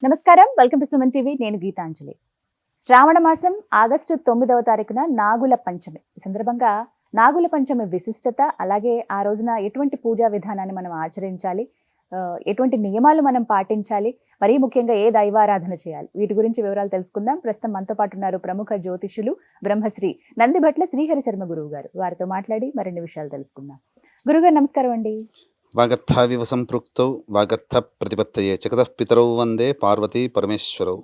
నమస్కారం, welcome to Suman TV. నేను గీతాంజలి. శ్రావణ మాసం ఆగస్టు 9వ తారీఖున నాగుల పంచమి. ఈ సందర్భంగా నాగుల పంచమి విశిష్టత, అలాగే ఆ రోజున ఎటువంటి పూజా విధానాన్ని మనం ఆచరించాలి, ఎటువంటి నియమాలు మనం పాటించాలి, మరీ ముఖ్యంగా ఏ దైవారాధన చేయాలి, వీటి గురించి వివరాలు తెలుసుకుందాం. ప్రస్తుతం మనతో పాటు ఉన్నారు ప్రముఖ జ్యోతిషులు బ్రహ్మశ్రీ నందిభట్ల శ్రీహరి శర్మ గురువు గారు. వారితో మాట్లాడి మరిన్ని విషయాలు తెలుసుకుందాం. గురుగారు నమస్కారం అండి. వాగర్థావివ సంపృక్తౌ వాగర్థ ప్రతిపత్తయే జగతః పితరౌ వందే పార్వతీ పరమేశ్వరౌ.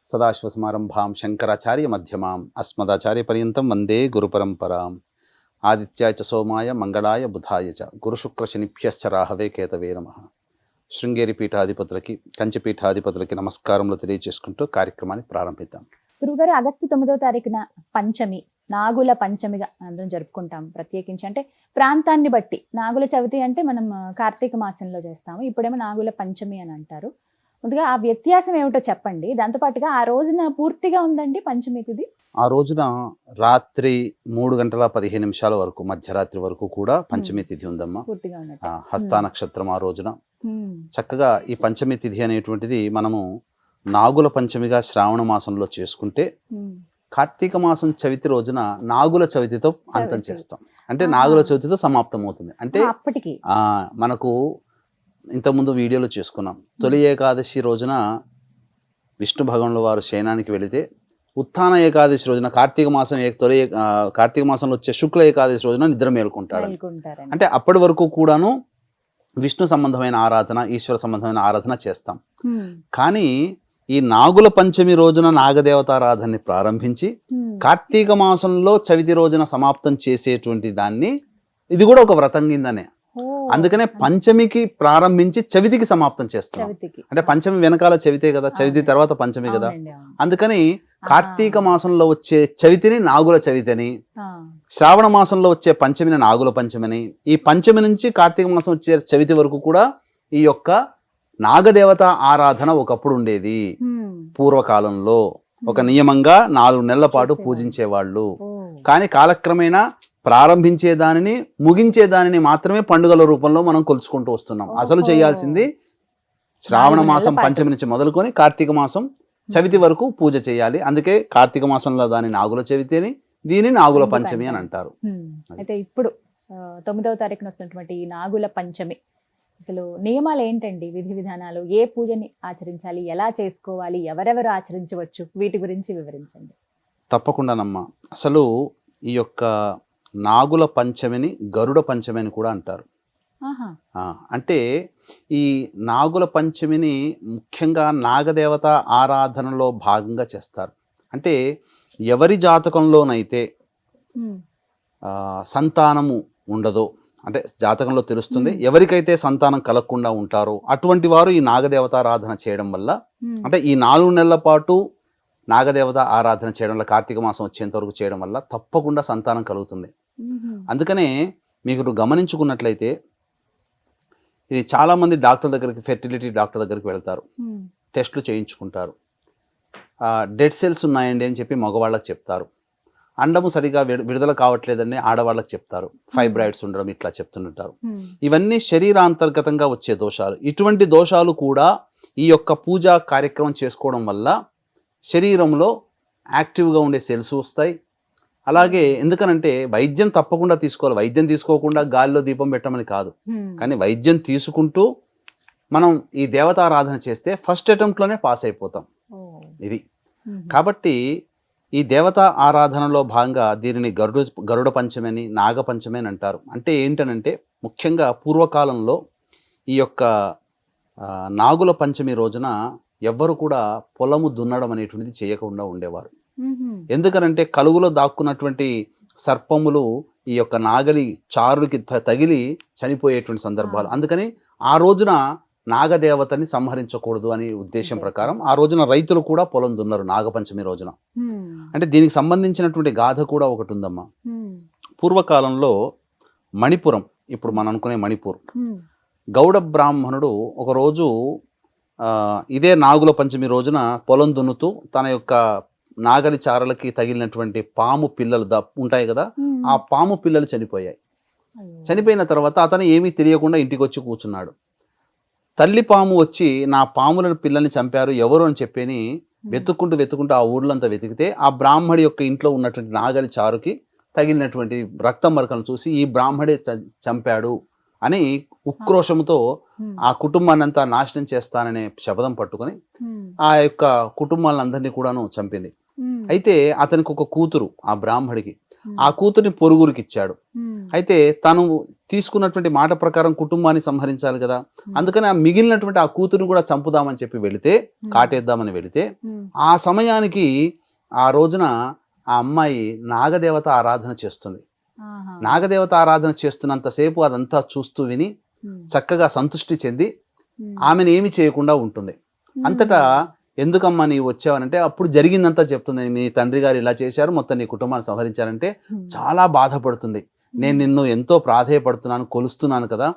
సదాశివసమారంభాం శంకరాచార్య మధ్యమాం అస్మదాచార్య పర్యంతం వందే గురుపరంపరాం. ఆదిత్యాయ చ సోమాయ మంగళాయ బుధాయ చ గురుశుక్ర శనిభ్యశ్చ రాహవే కేతవే నమః. శృంగేరి పీఠాధిపతులకి, కంచి పీఠాధిపతులకి నమస్కారములు తెలియజేసుకుంటూ కార్యక్రమాన్ని ప్రారంభిద్దాం. గురుగారు, ఆగస్టు 9వ తారీఖున పంచమి, నాగుల పంచమిగా అందరం జరుపుకుంటాం. ప్రత్యేకించి అంటే ప్రాంతాన్ని బట్టి నాగుల చవితి అంటే మనం కార్తీక మాసంలో చేస్తాము, ఇప్పుడేమో నాగుల పంచమి అని అంటారు. ముందుగా ఆ వ్యత్యాసం ఏమిటో చెప్పండి. దాంతోపాటుగా ఆ రోజున పూర్తిగా ఉందండి పంచమి తిథి? ఆ రోజున రాత్రి 3:15 వరకు, మధ్యరాత్రి వరకు కూడా పంచమి తిథి ఉందమ్మా. పూర్తిగా ఉన్నట్టు. హస్త నక్షత్రం ఆ రోజున. చక్కగా ఈ పంచమి తిథి అనేటువంటిది మనము నాగుల పంచమిగా శ్రావణ మాసంలో చేసుకుంటే కార్తీక మాసం చవితి రోజున నాగుల చవితితో అంతం చేస్తాం. అంటే నాగుల చవితితో సమాప్తం అవుతుంది. అంటే అప్పటికి మనకు ఇంతకుముందు వీడియోలో చేసుకున్నాం. తొలి ఏకాదశి రోజున విష్ణు భగవానుల వారు శయనానికి వెళితే, ఉత్థాన ఏకాదశి రోజున కార్తీక మాసంలో వచ్చే శుక్ల ఏకాదశి రోజున నిద్ర మేల్కొంటాడు. అంటే అప్పటి వరకు కూడాను విష్ణు సంబంధమైన ఆరాధన, ఈశ్వర సంబంధమైన ఆరాధన చేస్తాం. కానీ ఈ నాగుల పంచమి రోజున నాగదేవతారాధనని ప్రారంభించి కార్తీక మాసంలో చవితి రోజున సమాప్తం చేసేటువంటి దాన్ని, ఇది కూడా ఒక వ్రతం కిందనే. అందుకనే పంచమికి ప్రారంభించి చవితికి సమాప్తం చేస్తున్నాం. అంటే పంచమి వెనకాల చవితే కదా, చవితి తర్వాత పంచమి కదా. అందుకని కార్తీక మాసంలో వచ్చే చవితిని నాగుల చవితిని, శ్రావణ మాసంలో వచ్చే పంచమిని నాగుల పంచమిని, ఈ పంచమి నుంచి కార్తీక మాసం వచ్చే చవితి వరకు కూడా ఈ యొక్క నాగదేవత ఆరాధన ఒకప్పుడు ఉండేది. పూర్వకాలంలో ఒక నియమంగా 4 నెలల పాటు పూజించేవాళ్ళు. కానీ కాలక్రమేణా ప్రారంభించే దానిని, ముగించే దానిని మాత్రమే పండుగల రూపంలో మనం కొలుచుకుంటూ వస్తున్నాం. అసలు చేయాల్సింది శ్రావణ మాసం పంచమి నుంచి మొదలుకొని కార్తీక మాసం చవితి వరకు పూజ చేయాలి. అందుకే కార్తీక మాసంలో దాని నాగుల చవితి అని, దీని నాగుల పంచమి అని అంటారు. అయితే ఇప్పుడు 9వ తారీఖున వస్తున్నటువంటి ఈ నాగుల పంచమి, అసలు నియమాలు ఏంటండి, విధి విధానాలు, ఏ పూజని ఆచరించాలి, ఎలా చేసుకోవాలి, ఎవరెవరు ఆచరించవచ్చు, వీటి గురించి వివరించండి. తప్పకుండానమ్మా. అసలు ఈ యొక్క నాగుల పంచమిని గరుడ పంచమి అని కూడా అంటారు. అంటే ఈ నాగుల పంచమిని ముఖ్యంగా నాగదేవత ఆరాధనలో భాగంగా చేస్తారు. అంటే ఎవరి జాతకంలోనైతే సంతానము ఉండదో, అంటే జాతకంలో తెలుస్తుంది, ఎవరికైతే సంతానం కలగకుండా ఉంటారో అటువంటి వారు ఈ నాగదేవత ఆరాధన చేయడం వల్ల, అంటే ఈ 4 నెలల పాటు నాగదేవత ఆరాధన చేయడం వల్ల, కార్తీక మాసం వచ్చేంత వరకు చేయడం వల్ల తప్పకుండా సంతానం కలుగుతుంది. అందుకనే మీరు గమనించుకున్నట్లయితే ఇది చాలామంది డాక్టర్ దగ్గరికి, ఫెర్టిలిటీ డాక్టర్ దగ్గరికి వెళ్తారు, టెస్టులు చేయించుకుంటారు. డెడ్ సెల్స్ ఉన్నాయండి అని చెప్పి మగవాళ్ళకి చెప్తారు. అండము సరిగా విడుదల కావట్లేదని ఆడవాళ్ళకి చెప్తారు. ఫైబ్రాయిడ్స్ ఉండడం ఇట్లా చెప్తుంటారు. ఇవన్నీ శరీరాంతర్గతంగా వచ్చే దోషాలు. ఇటువంటి దోషాలు కూడా ఈ యొక్క పూజా కార్యక్రమం చేసుకోవడం వల్ల శరీరంలో యాక్టివ్గా ఉండే సెల్స్ వస్తాయి. అలాగే ఎందుకనంటే వైద్యం తప్పకుండా తీసుకోవాలి. వైద్యం తీసుకోకుండా గాలిలో దీపం పెట్టమని కాదు, కానీ వైద్యం తీసుకుంటూ మనం ఈ దేవతారాధన చేస్తే ఫస్ట్ అటెంప్ట్లోనే పాస్ అయిపోతాం. ఇది కాబట్టి ఈ దేవతా ఆరాధనలో భాగంగా దీనిని గరుడ పంచమి అని, నాగ పంచమి అని అంటారు. అంటే ఏంటనంటే ముఖ్యంగా పూర్వకాలంలో ఈ యొక్క నాగుల పంచమి రోజున ఎవ్వరు కూడా పొలము దున్నడం అనేటువంటిది చేయకుండా ఉండేవారు. ఎందుకనంటే కలుగులో దాక్కున్నటువంటి సర్పములు ఈ యొక్క నాగలి చారులకి తగిలి చనిపోయేటువంటి సందర్భాలు. అందుకని ఆ రోజున నాగదేవతని సంహరించకూడదు అనే ఉద్దేశం ప్రకారం ఆ రోజున రైతులు కూడా పొలం దున్నారు నాగపంచమి రోజున. అంటే దీనికి సంబంధించినటువంటి గాథ కూడా ఒకటి ఉందమ్మా. పూర్వకాలంలో మణిపురం, ఇప్పుడు మనం అనుకునే మణిపూర్, గౌడ బ్రాహ్మణుడు ఒకరోజు ఇదే నాగుల పంచమి రోజున పొలం దున్నుతూ తన యొక్క నాగలి చారలకి తగిలినటువంటి పాము పిల్లలు ఉంటాయి కదా, ఆ పాము పిల్లలు చనిపోయాయి. చనిపోయిన తర్వాత అతను ఏమీ తెలియకుండా ఇంటికి వచ్చి కూర్చున్నాడు. తల్లి పాము వచ్చి నా పాములను పిల్లల్ని చంపారు ఎవరు అని చెప్పని వెతుక్కుంటూ ఆ ఊర్లో అంతా వెతికితే ఆ బ్రాహ్మడి యొక్క ఇంట్లో ఉన్నటువంటి నాగలి చారుకి తగిలినటువంటి రక్తం మరకలను చూసి ఈ బ్రాహ్మడే చంపాడు అని ఉక్రోషంతో ఆ కుటుంబాన్ని అంతా నాశనం చేస్తాననే శపథం పట్టుకొని ఆ యొక్క కుటుంబాలందరినీ కూడాను చంపింది. అయితే అతనికి ఒక కూతురు ఆ బ్రాహ్మడికి, ఆ కూతుర్ని పొరుగురికి ఇచ్చాడు. అయితే తను తీసుకున్నటువంటి మాట ప్రకారం కుటుంబాన్ని సంహరించాలి కదా, అందుకని ఆ మిగిలినటువంటి ఆ కూతురుని కూడా చంపుదామని చెప్పి వెళితే, కాటేద్దామని వెళితే ఆ సమయానికి ఆ రోజున ఆ అమ్మాయి నాగదేవత ఆరాధన చేస్తుంది. నాగదేవత ఆరాధన చేస్తున్నంతసేపు అదంతా చూస్తూ విని చక్కగా సంతృష్టి చెంది ఆమెను ఏమి చేయకుండా ఉంటుంది. అంతటా ఎందుకమ్మా నీవు వచ్చావనంటే అప్పుడు జరిగిందంతా చెప్తుంది. మీ తండ్రి గారు ఇలా చేశారు, మొత్తం నీ కుటుంబాన్ని సంహరించారంటే చాలా బాధపడుతుంది. నేను నిన్ను ఎంతో ప్రాధేయపడుతున్నాను, కొలుస్తున్నాను కదా,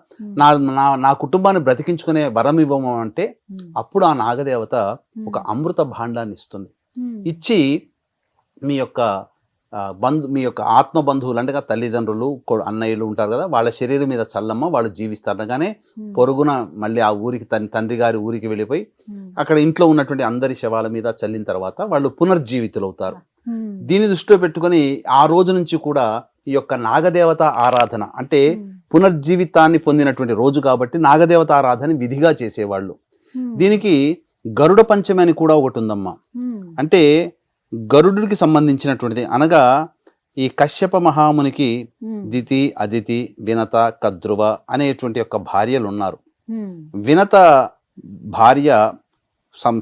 నా కుటుంబాన్ని బ్రతికించుకునే వరం ఇవ్వము అంటే అప్పుడు ఆ నాగదేవత ఒక అమృత భాండాన్ని ఇస్తుంది. ఇచ్చి మీ యొక్క మీ యొక్క ఆత్మ బంధువులు అంటే తల్లిదండ్రులు అన్నయ్యలు ఉంటారు కదా, వాళ్ళ శరీరం మీద చల్లమ్మ, వాళ్ళు జీవిస్తారు అనగానే పొరుగున మళ్ళీ ఆ ఊరికి తండ్రి గారి ఊరికి వెళ్ళిపోయి అక్కడ ఇంట్లో ఉన్నటువంటి అందరి శవాల మీద చల్లిన తర్వాత వాళ్ళు పునర్జీవితులు అవుతారు. దీన్ని దృష్టిలో పెట్టుకొని ఆ రోజు నుంచి కూడా ఈ యొక్క నాగదేవత ఆరాధన అంటే పునర్జీవితాన్ని పొందినటువంటి రోజు కాబట్టి నాగదేవత ఆరాధన విధిగా చేసేవాళ్ళు. దీనికి గరుడ పంచమి అని కూడా ఒకటి ఉందమ్మా. అంటే గరుడుకి సంబంధించినటువంటిది, అనగా ఈ కశ్యప మహామునికి దితి, అదితి, వినత, కద్రువ అనేటువంటి యొక్క భార్యలు ఉన్నారు. వినత భార్య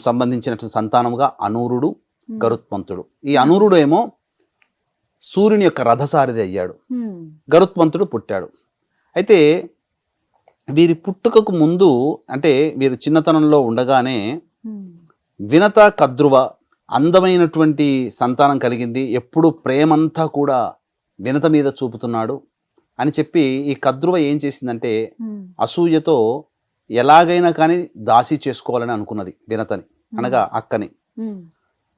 సంబంధించినటువంటి సంతానముగా అనూరుడు, గరుత్మంతుడు. ఈ అనూరుడు ఏమో సూర్యుని యొక్క రథసారిది అయ్యాడు, గరుత్మంతుడు పుట్టాడు. అయితే వీరి పుట్టుకకు ముందు అంటే వీరు చిన్నతనంలో ఉండగానే వినత, కద్రువ అందమైనటువంటి సంతానం కలిగింది. ఎప్పుడు ప్రేమంతా కూడా వినత మీద చూపుతున్నాడు అని చెప్పి ఈ కద్రువ ఏం చేసిందంటే అసూయతో ఎలాగైనా కానీ దాసి చేసుకోవాలని అనుకున్నది వినతని, అనగా అక్కని.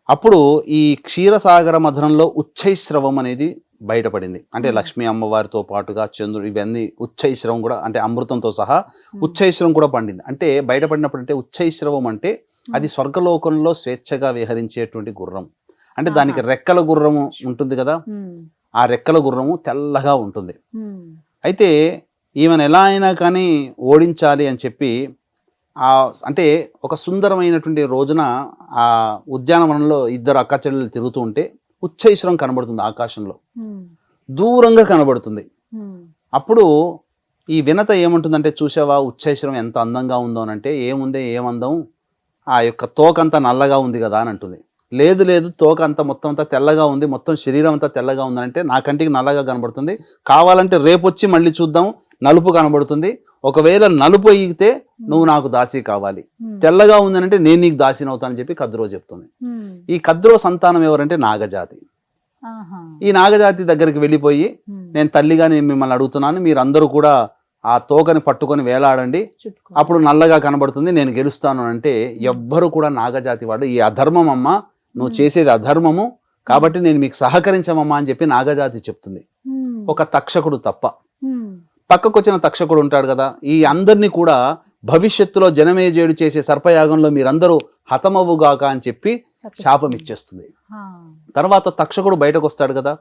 అప్పుడు ఈ క్షీరసాగర మథనంలో ఉచ్చైశ్రవం అనేది బయటపడింది. అంటే లక్ష్మీ అమ్మవారితో పాటుగా చంద్రుడు, ఇవన్నీ ఉచ్చైశ్రవం కూడా అంటే అమృతంతో సహా ఉచ్చైశ్రవం కూడా పండింది. అంటే బయటపడినప్పుడు అంటే ఉచ్చైశ్రవం అంటే అది స్వర్గలోకంలో స్వేచ్ఛగా విహరించేటువంటి గుర్రం. అంటే దానికి రెక్కల గుర్రము ఉంటుంది కదా, ఆ రెక్కల గుర్రము తెల్లగా ఉంటుంది. అయితే ఈమెను ఎలా అయినా కానీ ఓడించాలి అని చెప్పి అంటే ఒక సుందరమైనటువంటి రోజున ఆ ఉద్యానవనంలో ఇద్దరు అక్క చెల్లెలు తిరుగుతూ ఉంటే ఉచ్చైశ్రం కనబడుతుంది, ఆకాశంలో దూరంగా కనబడుతుంది. అప్పుడు ఈ వినత ఏమంటుందంటే, చూసావా ఉచ్చైశ్రం ఎంత అందంగా ఉందో అని అంటే, ఏముందే ఏమందం, ఆ యొక్క తోకంతా నల్లగా ఉంది కదా అని అంటుంది. లేదు లేదు, తోక అంతా మొత్తం అంతా తెల్లగా ఉంది, మొత్తం శరీరం అంతా తెల్లగా ఉందంటే నా కంటికి నల్లగా కనబడుతుంది, కావాలంటే రేపు వచ్చి మళ్ళీ చూద్దాం, నలుపు కనబడుతుంది, ఒకవేళ నలుపు అయ్యితే నువ్వు నాకు దాసి కావాలి, తెల్లగా ఉందనంటే నేను నీకు దాసిని అవుతానని చెప్పి కద్రో చెప్తుంది. ఈ కద్రో సంతానం ఎవరంటే నాగజాతి. ఈ నాగజాతి దగ్గరికి వెళ్ళిపోయి, నేను తల్లిగా నేను మిమ్మల్ని అడుగుతున్నాను, మీరందరూ కూడా ఆ తోకని పట్టుకొని వేలాడండి, అప్పుడు నల్లగా కనబడుతుంది, నేను గెలుస్తాను అంటే ఎవ్వరు కూడా నాగజాతి వాడు ఈ అధర్మం అమ్మ, నువ్వు చేసేది అధర్మము కాబట్టి నేను మీకు సహకరించమమ్మా అని చెప్పి నాగజాతి చెప్తుంది. ఒక తక్షకుడు తప్ప. పక్కకొచ్చిన తక్షకుడు ఉంటాడు కదా, ఈ అందరినీ కూడా భవిష్యత్తులో జనమేజయుడు చేసే సర్పయాగంలో మీరందరూ హతమవుగాక అని చెప్పి శాపం ఇచ్చేస్తుంది. తర్వాత తక్షకుడు బయటకు వస్తాడు కదా,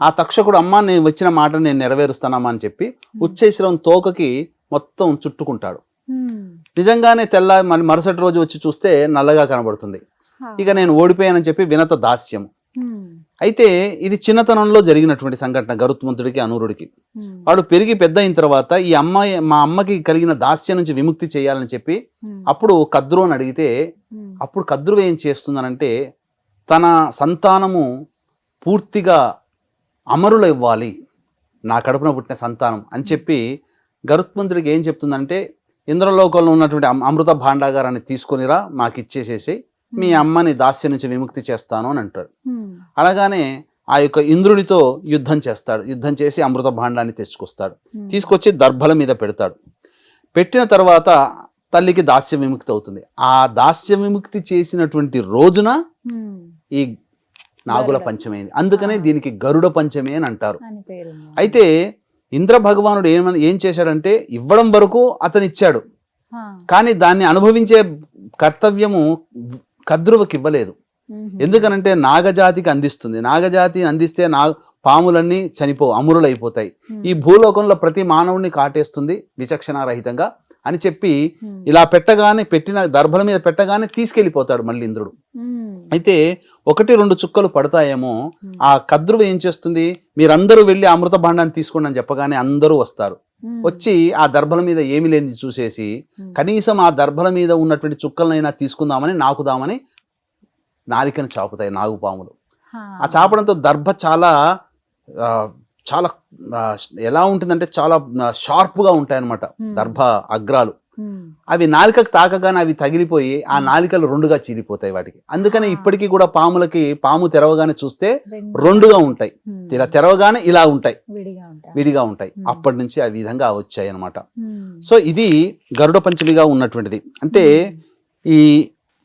ఆ తక్షకుడు అమ్మ నేను వచ్చిన మాట నేను నెరవేరుస్తానమ్మా అని చెప్పి ఉచ్చైశ్రవం తోకకి మొత్తం చుట్టుకుంటాడు. నిజంగానే మరుసటి రోజు వచ్చి చూస్తే నల్లగా కనబడుతుంది. ఇక నేను ఓడిపోయానని చెప్పి వినత దాస్యం. అయితే ఇది చిన్నతనంలో జరిగినటువంటి సంఘటన గరుత్మంతుడికి, అనూరుడికి. వాడు పెరిగి పెద్ద అయిన తర్వాత ఈ అమ్మాయి మా అమ్మకి కలిగిన దాస్యం నుంచి విముక్తి చేయాలని చెప్పి అప్పుడు కద్రువని అడిగితే, అప్పుడు కద్రువ ఏం చేస్తుందనంటే, తన సంతానము పూర్తిగా అమరులు ఇవ్వాలి, నా కడుపున పుట్టిన సంతానం అని చెప్పి గరుత్మంతుడికి ఏం చెప్తుందంటే, ఇంద్రలోకంలో ఉన్నటువంటి అమృత భాండాగారాన్ని తీసుకొనిరా, మాకు ఇచ్చేసేసి మీ అమ్మని దాస్యం నుంచి విముక్తి చేస్తాను అని అంటాడు. అలాగానే ఆ యొక్క ఇంద్రుడితో యుద్ధం చేస్తాడు. యుద్ధం చేసి అమృత భాండాన్ని తెచ్చుకొస్తాడు. తీసుకొచ్చి దర్భల మీద పెడతాడు. పెట్టిన తర్వాత తల్లికి దాస్య విముక్తి అవుతుంది. ఆ దాస్య విముక్తి చేసినటువంటి రోజున ఈ నాగుల పంచమి అయింది. అందుకనే దీనికి గరుడ పంచమి అని అంటారు. అయితే ఇంద్ర భగవానుడు ఏం చేశాడంటే, ఇవ్వడం వరకు అతను ఇచ్చాడు, కానీ దాన్ని అనుభవించే కర్తవ్యము కద్రువకి ఇవ్వలేదు. ఎందుకనంటే నాగజాతికి అందిస్తుంది. నాగజాతి అందిస్తే పాములన్నీ అమరులైపోతాయి. ఈ భూలోకంలో ప్రతి మానవుడిని కాటేస్తుంది విచక్షణారహితంగా అని చెప్పి ఇలా పెట్టిన దర్భల మీద పెట్టగానే తీసుకెళ్లిపోతాడు మళ్ళీ ఇంద్రుడు. అయితే 1-2 చుక్కలు పడతాయేమో. ఆ కద్రువ ఏం చేస్తుంది, మీరందరూ వెళ్ళి అమృత భాండాన్ని తీసుకోండి అని చెప్పగానే అందరూ వస్తారు. వచ్చి ఆ దర్భల మీద ఏమి లేనిది చూసేసి కనీసం ఆ దర్భల మీద ఉన్నటువంటి చుక్కలనైనా తీసుకుందామని నాకుదామని నాలికను చాపుతాయి నాగుపాములు. ఆ చాపడంతో దర్భ చాలా చాలా ఎలా ఉంటుందంటే చాలా షార్ప్గా ఉంటాయి అన్నమాట దర్భ అగ్రాలు. అవి నాలికకు తాకగానే అవి తగిలిపోయి ఆ నాలికలు 2గా చీలిపోతాయి వాటికి. అందుకని ఇప్పటికీ కూడా పాము తెరవగానే చూస్తే 2గా ఉంటాయి, ఇలా తెరవగానే ఇలా ఉంటాయి, విడిగా ఉంటాయి. అప్పటి నుంచి ఆ విధంగా వచ్చాయి అన్నమాట. సో ఇది గరుడ పంచమిగా ఉన్నటువంటిది. అంటే ఈ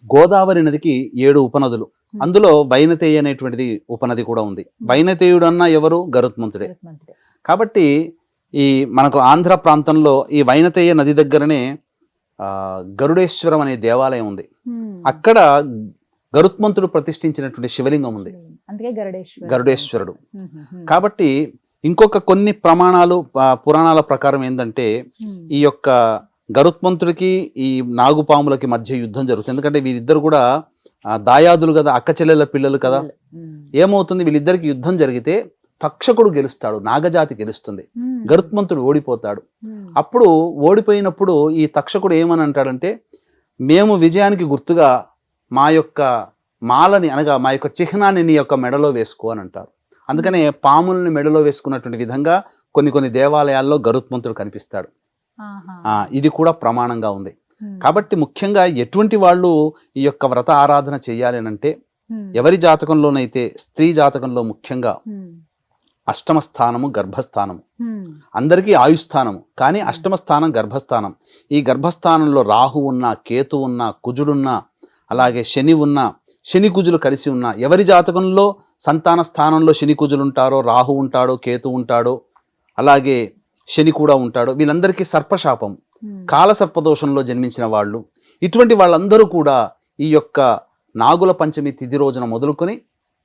గోదావరి నదికి 7 ఉపనదులు, అందులో వైనతేయ అనేటువంటిది ఉపనది కూడా ఉంది. వైనతేయుడు అన్న ఎవరు, గరుత్మంతుడే. కాబట్టి ఈ మనకు ఆంధ్ర ప్రాంతంలో ఈ వైనతేయ నది దగ్గరనే గరుడేశ్వరం అనే దేవాలయం ఉంది. అక్కడ గరుత్మంతుడు ప్రతిష్ఠించినటువంటి శివలింగం ఉంది, గరుడేశ్వరుడు. కాబట్టి ఇంకొక కొన్ని పురాణాల ప్రకారం ఏంటంటే ఈ యొక్క గరుత్మంతుడికి ఈ నాగుపాములకి మధ్య యుద్ధం జరుగుతుంది. ఎందుకంటే వీరిద్దరు కూడా దాయాదులు కదా, అక్క చెల్లెల పిల్లలు కదా. ఏమవుతుంది, వీళ్ళిద్దరికి యుద్ధం జరిగితే తక్షకుడు గెలుస్తాడు, నాగజాతి గెలుస్తుంది, గరుత్మంతుడు ఓడిపోతాడు. అప్పుడు ఓడిపోయినప్పుడు ఈ తక్షకుడు ఏమని అంటాడంటే, మేము విజయానికి గుర్తుగా మా యొక్క మాలని అనగా మా యొక్క చిహ్నాన్ని నీ యొక్క మెడలో వేసుకో అని అంటారు. అందుకనే పాముల్ని మెడలో వేసుకున్నటువంటి విధంగా కొన్ని దేవాలయాల్లో గరుత్మంతుడు కనిపిస్తాడు. ఇది కూడా ప్రమాణంగా ఉంది. కాబట్టి ముఖ్యంగా ఎటువంటి వాళ్ళు ఈ యొక్క వ్రత ఆరాధన చేయాలి అంటే, ఎవరి జాతకంలోనైతే స్త్రీ జాతకంలో ముఖ్యంగా అష్టమ స్థానము గర్భస్థానము, అందరికీ ఆయుస్థానము, కానీ అష్టమ స్థానం గర్భస్థానం. ఈ గర్భస్థానంలో రాహు ఉన్నా, కేతు ఉన్నా, కుజుడున్నా, అలాగే శని ఉన్నా, శని కుజులు కలిసి ఉన్నా, ఎవరి జాతకంలో సంతాన స్థానంలో శని కుజులు ఉంటారో, రాహు ఉంటాడో, కేతు ఉంటాడో, అలాగే శని కూడా ఉంటాడు, వీళ్ళందరికీ సర్పశాపం, కాలసర్పదోషంలో జన్మించిన వాళ్ళు, ఇటువంటి వాళ్ళందరూ కూడా ఈ యొక్క నాగుల పంచమి తిథి రోజున మొదలుకొని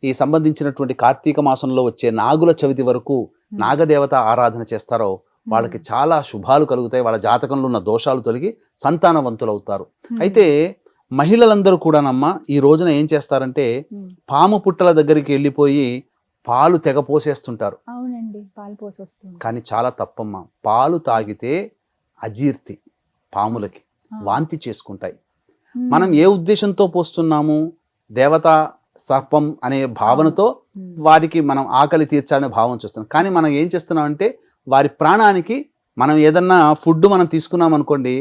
ఈ సంబంధించినటువంటి కార్తీక మాసంలో వచ్చే నాగుల చవితి వరకు నాగదేవత ఆరాధన చేస్తారో వాళ్ళకి చాలా శుభాలు కలుగుతాయి. వాళ్ళ జాతకంలో ఉన్న దోషాలు తొలగి సంతానవంతులు అవుతారు. అయితే మహిళలందరూ కూడానమ్మా ఈ రోజున ఏం చేస్తారంటే, పాము పుట్టల దగ్గరికి వెళ్ళిపోయి పాలు తెగ పోసేస్తుంటారు. కానీ చాలా తప్పమ్మా. పాలు తాగితే అజీర్తి, పాములకి వాంతి చేసుకుంటాయి. మనం ఏ ఉద్దేశంతో పోస్తున్నాము, దేవతా సర్పం అనే భావనతో వారికి మనం ఆకలి తీర్చాలనే భావం చేస్తున్నాం. కానీ మనం ఏం చేస్తున్నాం అంటే, వారి ప్రాణానికి మనం ఏదన్నా ఫుడ్ మనం తీసుకున్నాం అనుకోండి,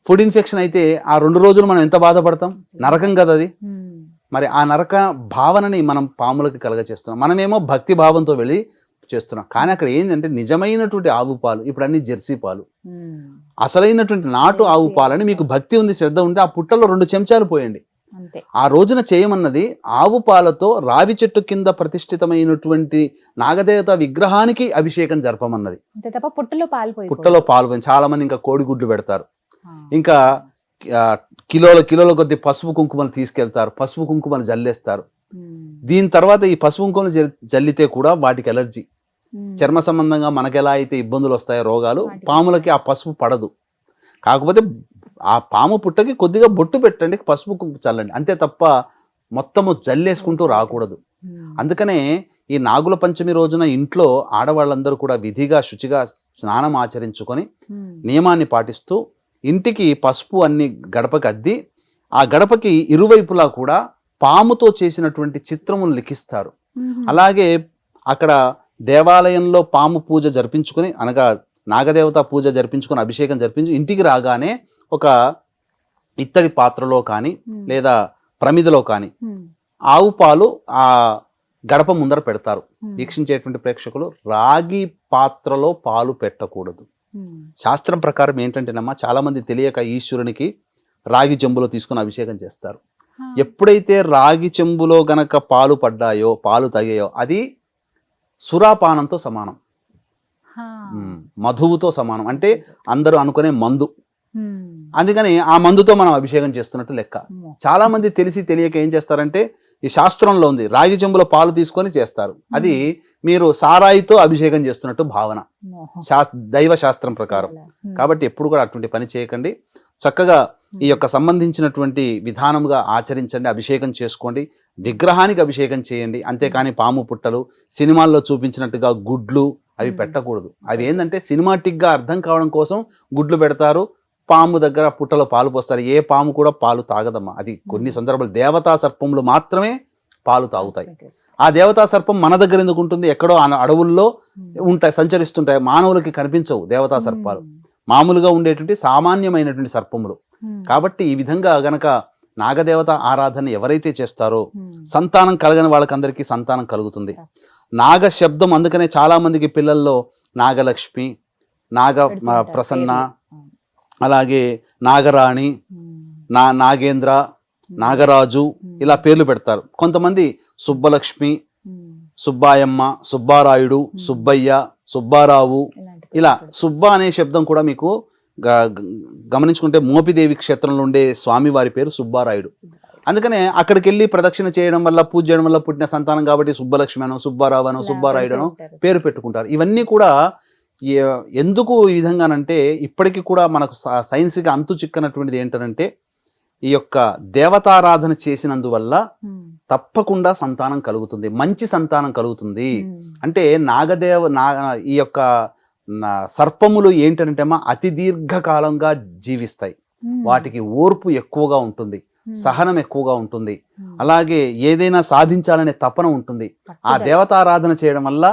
ఫుడ్ ఇన్ఫెక్షన్ అయితే ఆ 2 రోజులు మనం ఎంత బాధపడతాం, నరకం కదా అది. మరి ఆ నరక భావనని మనం పాములకి కలగచేస్తున్నాం. మనమేమో భక్తి భావంతో వెళ్ళి చేస్తున్నాం. కానీ అక్కడ ఏంటంటే నిజమైనటువంటి ఆవు పాలు, ఇప్పుడు అన్ని జెర్సీ పాలు, అసలైనటువంటి నాటు ఆవు పాలని మీకు భక్తి ఉంది, శ్రద్ధ ఉంటే ఆ పుట్టలో 2 చెంచాలు పోయండి. ఆ రోజున చేయమన్నది ఆవు పాలతో రావి చెట్టు కింద ప్రతిష్ఠితమైనటువంటి నాగదేవత విగ్రహానికి అభిషేకం జరపమన్నది. పుట్టలో పాలు పోయి, చాలా మంది ఇంకా కోడిగుడ్లు పెడతారు, ఇంకా కిలోల కొద్ది పసుపు కుంకుమలు తీసుకెళ్తారు, పసుపు కుంకుమలు జల్లేస్తారు. దీని తర్వాత ఈ పసుపు కుంకుమలు జల్లితే కూడా వాటికి ఎలర్జీ, చర్మ సంబంధంగా మనకెలా అయితే ఇబ్బందులు వస్తాయో రోగాలు, పాములకి ఆ పసుపు పడదు. కాకపోతే ఆ పాము పుట్టకి కొద్దిగా బొట్టు పెట్టండి, పసుపు కుంకుమ చల్లండి, అంతే తప్ప మొత్తము జల్లేసుకుంటూ రాకూడదు. అందుకనే ఈ నాగుల పంచమి రోజున ఇంట్లో ఆడవాళ్ళందరూ కూడా విధిగా శుచిగా స్నానం ఆచరించుకొని నియమాన్ని పాటిస్తూ ఇంటికి పసుపు అన్ని గడపకి అద్ది, ఆ గడపకి ఇరువైపులా కూడా పాముతో చేసినటువంటి చిత్రములు లిఖిస్తారు. అలాగే అక్కడ దేవాలయంలో పాము పూజ జరిపించుకొని, అనగా నాగదేవత పూజ జరిపించుకొని అభిషేకం జరిపించి ఇంటికి రాగానే ఒక ఇత్తడి పాత్రలో కానీ లేదా ప్రమిదలో కానీ ఆవు పాలు ఆ గడప ముందర పెడతారు. వీక్షించేటువంటి ప్రేక్షకులు రాగి పాత్రలో పాలు పెట్టకూడదు. శాస్త్రం ప్రకారం ఏంటంటేనమ్మా, చాలా మంది తెలియక ఈశ్వరునికి రాగి చెంబులో తీసుకుని అభిషేకం చేస్తారు. ఎప్పుడైతే రాగి చెంబులో గనక పాలు పడ్డాయో, పాలు తాగాయో, అది సురాపానంతో సమానం, మధువుతో సమానం. అంటే అందరూ అనుకునే మందు. అందుకని ఆ మందుతో మనం అభిషేకం చేస్తున్నట్టు లెక్క. చాలా మంది తెలిసి తెలియక ఏం చేస్తారంటే ఈ శాస్త్రంలో ఉంది, రాగి చెంబులో పాలు తీసుకొని చేస్తారు. అది మీరు సారాయితో అభిషేకం చేస్తున్నట్టు భావన దైవ శాస్త్రం ప్రకారం. కాబట్టి ఎప్పుడు కూడా అటువంటి పని చేయకండి. చక్కగా ఈ యొక్క సంబంధించినటువంటి విధానముగా ఆచరించండి, అభిషేకం చేసుకోండి, విగ్రహానికి అభిషేకం చేయండి. అంతేకాని పాము పుట్టలు, సినిమాల్లో చూపించినట్టుగా గుడ్లు అవి పెట్టకూడదు. అవి ఏంటంటే సినిమాటిక్గా అర్థం కావడం కోసం గుడ్లు పెడతారు, పాము దగ్గర పుట్టలో పాలు పోస్తారు. ఏ పాము కూడా పాలు తాగదమ్మా. అది కొన్ని సందర్భాలు దేవతా సర్పములు మాత్రమే పాలు తాగుతాయి. ఆ దేవతా సర్పం మన దగ్గర ఎందుకు ఉంటుంది? ఎక్కడో అడవుల్లో ఉంటాయి, సంచరిస్తుంటాయి, మానవులకి కనిపించవు దేవతా సర్పాలు. మామూలుగా ఉండేటువంటి సామాన్యమైనటువంటి సర్పములు. కాబట్టి ఈ విధంగా గనక నాగదేవత ఆరాధన ఎవరైతే చేస్తారో సంతానం కలగని వాళ్ళకందరికీ సంతానం కలుగుతుంది. నాగ శబ్దం అందుకనే చాలా మందికి పిల్లల్లో నాగలక్ష్మి, నాగ ప్రసన్న, అలాగే నాగరాణి, నాగేంద్ర, నాగరాజు ఇలా పేర్లు పెడతారు. కొంతమంది సుబ్బలక్ష్మి, సుబ్బాయమ్మ, సుబ్బారాయుడు, సుబ్బయ్య, సుబ్బారావు, ఇలా సుబ్బ అనే శబ్దం కూడా మీకు గమనించుకుంటే మోపిదేవి క్షేత్రంలో ఉండే స్వామి వారి పేరు సుబ్బారాయుడు. అందుకనే అక్కడికి వెళ్ళి ప్రదక్షిణ చేయడం వల్ల, పూజ చేయడం వల్ల పుట్టిన సంతానం కాబట్టి సుబ్బలక్ష్మి అనో, సుబ్బారావు అనో, సుబ్బారాయుడు అనో పేరు పెట్టుకుంటారు. ఇవన్నీ కూడా ఎందుకు ఈ విధంగానంటే ఇప్పటికీ కూడా మనకు సైన్స్గా అంతు చిక్కనటువంటిది ఏంటంటే ఈ యొక్క దేవతారాధన చేసినందువల్ల తప్పకుండా సంతానం కలుగుతుంది, మంచి సంతానం కలుగుతుంది. అంటే ఈ యొక్క సర్పములు ఏంటంటే అతి దీర్ఘకాలంగా జీవిస్తాయి, వాటికి ఓర్పు ఎక్కువగా ఉంటుంది, సహనం ఎక్కువగా ఉంటుంది, అలాగే ఏదైనా సాధించాలనే తపన ఉంటుంది. ఆ దేవతారాధన చేయడం వల్ల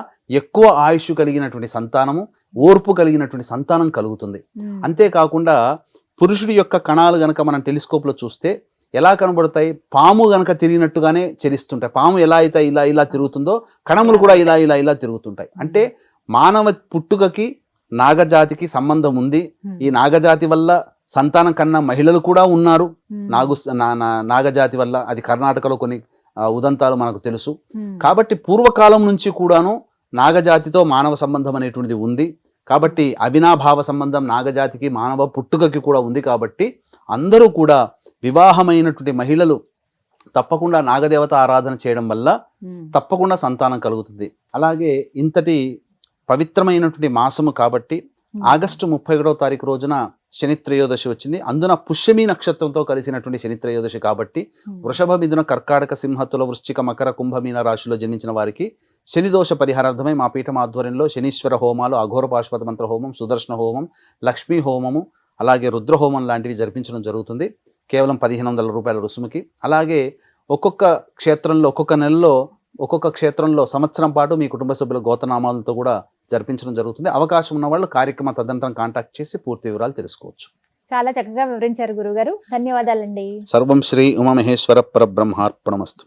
ఎక్కువ ఆయుష్ కలిగినటువంటి సంతానము, ఓర్పు కలిగినటువంటి సంతానం కలుగుతుంది. అంతేకాకుండా పురుషుడి యొక్క కణాలు గనక మనం టెలిస్కోప్లో చూస్తే ఎలా కనబడతాయి? పాము గనక తిరిగినట్టుగానే చలిస్తుంటాయి. పాము ఎలా అయితే ఇలా ఇలా తిరుగుతుందో కణములు కూడా ఇలా ఇలా ఇలా తిరుగుతుంటాయి. అంటే మానవ పుట్టుకకి నాగజాతికి సంబంధం ఉంది. ఈ నాగజాతి వల్ల సంతానం కన్నా మహిళలు కూడా ఉన్నారు. నాగజాతి వల్ల అది కర్ణాటకలో కొన్ని ఉదంతాలు మనకు తెలుసు. కాబట్టి పూర్వకాలం నుంచి కూడాను నాగజాతితో మానవ సంబంధం అనేటువంటిది ఉంది. కాబట్టి అవినాభావ సంబంధం నాగజాతికి మానవ పుట్టుకకి కూడా ఉంది. కాబట్టి అందరూ కూడా వివాహమైనటువంటి మహిళలు తప్పకుండా నాగదేవత ఆరాధన చేయడం వల్ల తప్పకుండా సంతానం కలుగుతుంది. అలాగే ఇంతటి పవిత్రమైనటువంటి మాసము కాబట్టి ఆగస్టు 31వ తారీఖు రోజున శనిత్రయోదశి వచ్చింది. అందున పుష్యమి నక్షత్రంతో కలిసినటువంటి శనిత్రయోదశి కాబట్టి వృషభ, మిథున, కర్కాటక, సింహతుల, వృశ్చిక, మకర, కుంభమీన రాశిలో జన్మించిన వారికి శనిదోష పరిహారార్థమై మా పీఠం ఆధ్వర్యంలో శనీశ్వర హోమాలు, అఘోర పాశుపత మంత్ర హోమం, సుదర్శన హోమం, లక్ష్మీ హోమము, అలాగే రుద్రహోమం లాంటివి జరిపించడం జరుగుతుంది. కేవలం 1500 రూపాయల రుసుముకి. అలాగే ఒక్కొక్క క్షేత్రంలో ఒక్కొక్క నెలలో ఒక్కొక్క క్షేత్రంలో సంవత్సరం పాటు మీ కుటుంబ సభ్యుల గోతనామాలతో కూడా జరిపించడం జరుగుతుంది. అవకాశం ఉన్న వాళ్ళు కార్యక్రమ తదనంతరం కాంటాక్ట్ చేసి పూర్తి వివరాలు తెలుసుకోవచ్చు. చాలా చక్కగా వివరించారు గురుగారు, ధన్యవాదాలండి. సర్వం శ్రీ ఉమామహేశ్వర పరబ్రహ్మార్పణమస్తు.